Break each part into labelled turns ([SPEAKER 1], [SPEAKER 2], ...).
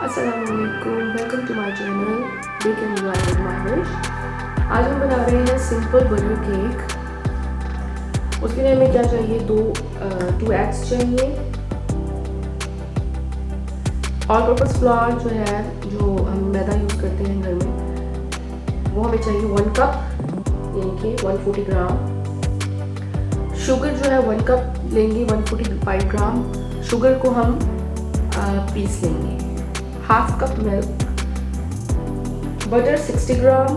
[SPEAKER 1] अस्सलामुअलैकुम, welcome to my channel bake and enjoy with Mahish. आज हम बना रहे हैं सिंपल बटर केक। उसके लिए हमें क्या चाहिए, टू एग्स चाहिए। ऑल पर्पस फ्लोर जो है, जो हम मैदा यूज़ करते हैं घर में, वो हमें चाहिए 1 कप, यानी कि 140 ग्राम। शुगर जो है 1 कप लेंगे, 145 ग्राम शुगर को हम पीस लेंगे। Half cup milk, butter 60 gram,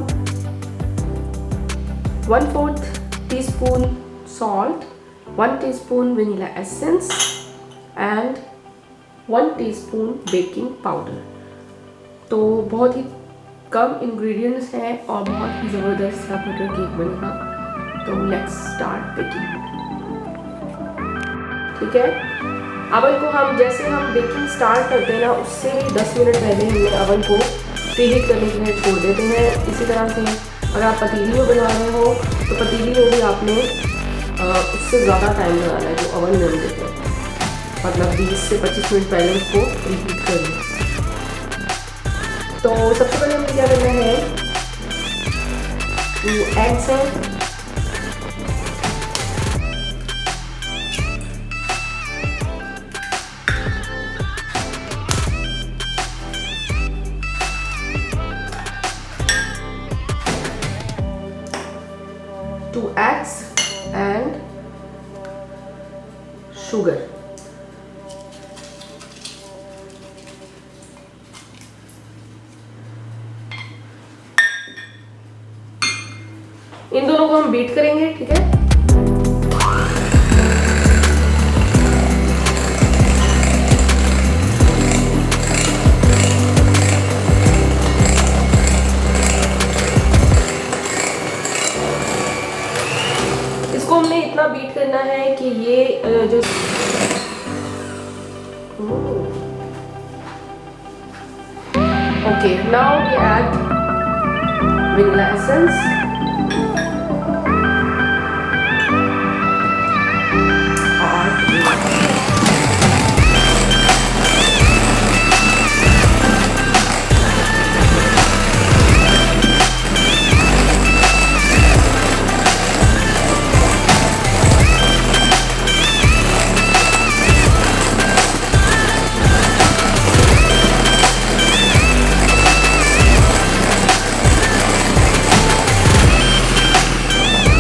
[SPEAKER 1] 1/4 teaspoon salt, 1 teaspoon vanilla essence and 1 teaspoon baking powder. तो बहुत ही कम इंग्रेडिएंट्स हैं और बहुत ही ज़बरदस्त सा बटर केक बनेगा। तो लेट्स स्टार्ट बेकिंग। ठीक है, अवन को हम जैसे हम बेकिंग स्टार्ट करते हैं ना, उससे 10 मिनट पहले हमने अवन को प्रीहीट करने के लिए छोड़ देते हैं। इसी तरह से अगर आप पतीली में बना रहे हो तो पतीली में भी आपने उससे ज़्यादा टाइम लगाना है जो अवन में हम देते हैं, मतलब 20 से 25 मिनट पहले उसको प्रीहीट करना। तो सबसे पहले हमें क्या करना है, एग्स है, two eggs and sugar। इन दोनों को हम बीट करेंगे। ठीक है, इसको हमने इतना बीट करना है कि ये जो okay, now we add vanilla essence,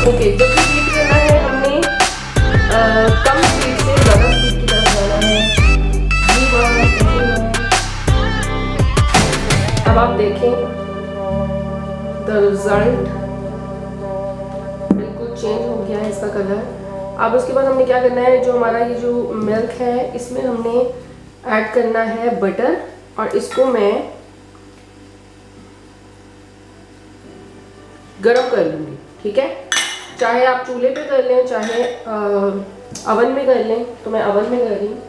[SPEAKER 1] okay. जब भी बीट करना है हमने कम स्पीड से ज़्यादा स्पीड की तरफ जाना है। अब आप देखें द रिजल्ट बिल्कुल चेंज हो गया है इसका कलर। अब उसके बाद हमने क्या करना है, जो हमारा ये जो मिल्क है इसमें हमने ऐड करना है बटर, और इसको मैं गरम कर लूँगी। ठीक है, चाहे आप चूल्हे पे कर लें, चाहे अवन में कर लें, तो मैं अवन में कर रही हूँ।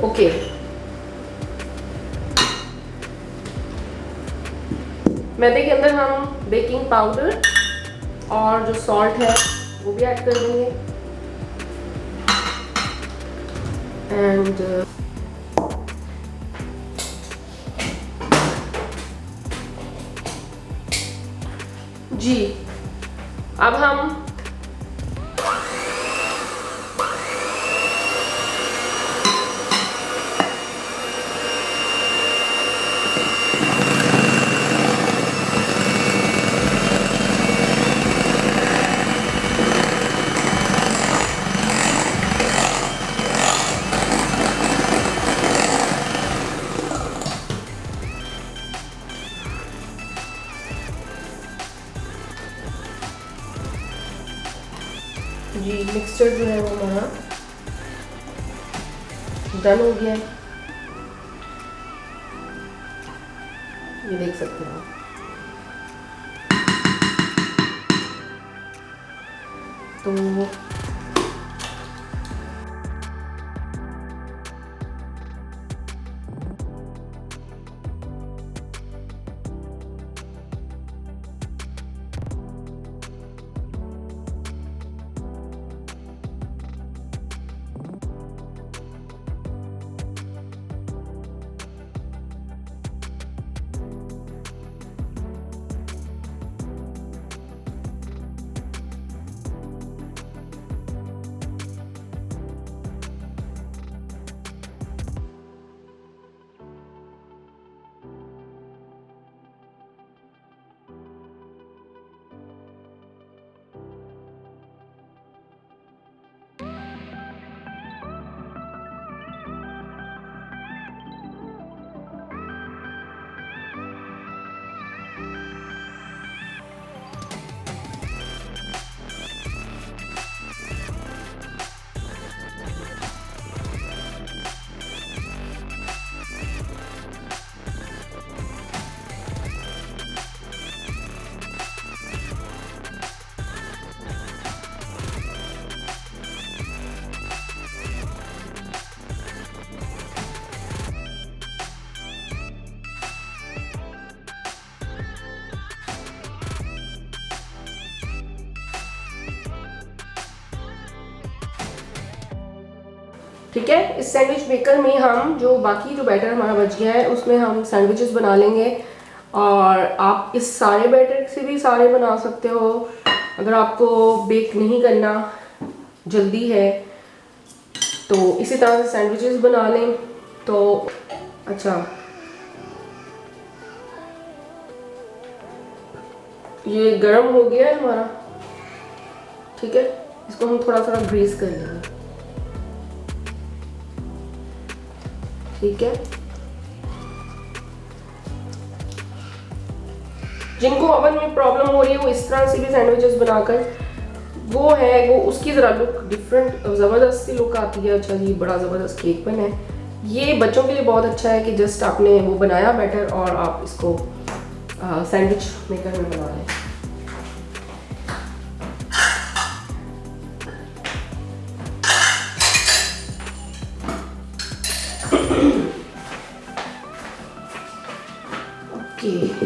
[SPEAKER 1] ओके, मैदे के अंदर हम बेकिंग पाउडर और जो सॉल्ट है वो भी ऐड कर देंगे एंड जी अब हम जी मिक्सचर जो है वो हमारा डन हो गया है, ये देख सकते हो। तो ठीक है। इस सैंडविच मेकर में हम जो बाकी जो बैटर हमारा बच गया है उसमें हम सैंडविचेस बना लेंगे। और आप इस सारे बैटर से भी सारे बना सकते हो। अगर आपको बेक नहीं करना, जल्दी है, तो इसी तरह से सैंडविचेस बना लें। तो अच्छा, ये गरम हो गया है हमारा, ठीक है। इसको हम थोड़ा थोड़ा ग्रीस कर लेंगे, ठीक है। जिनको ओवन में प्रॉब्लम हो रही है वो इस तरह से भी सैंडविचेस बनाकर, वो है वो उसकी ज़रा लुक डिफरेंट, ज़बरदस्त सी लुक आती है। अच्छा जी, बड़ा ज़बरदस्त केक बना है। ये बच्चों के लिए बहुत अच्छा है कि जस्ट आपने वो बनाया बैटर और आप इसको सैंडविच मेकर में बना लें। ओके,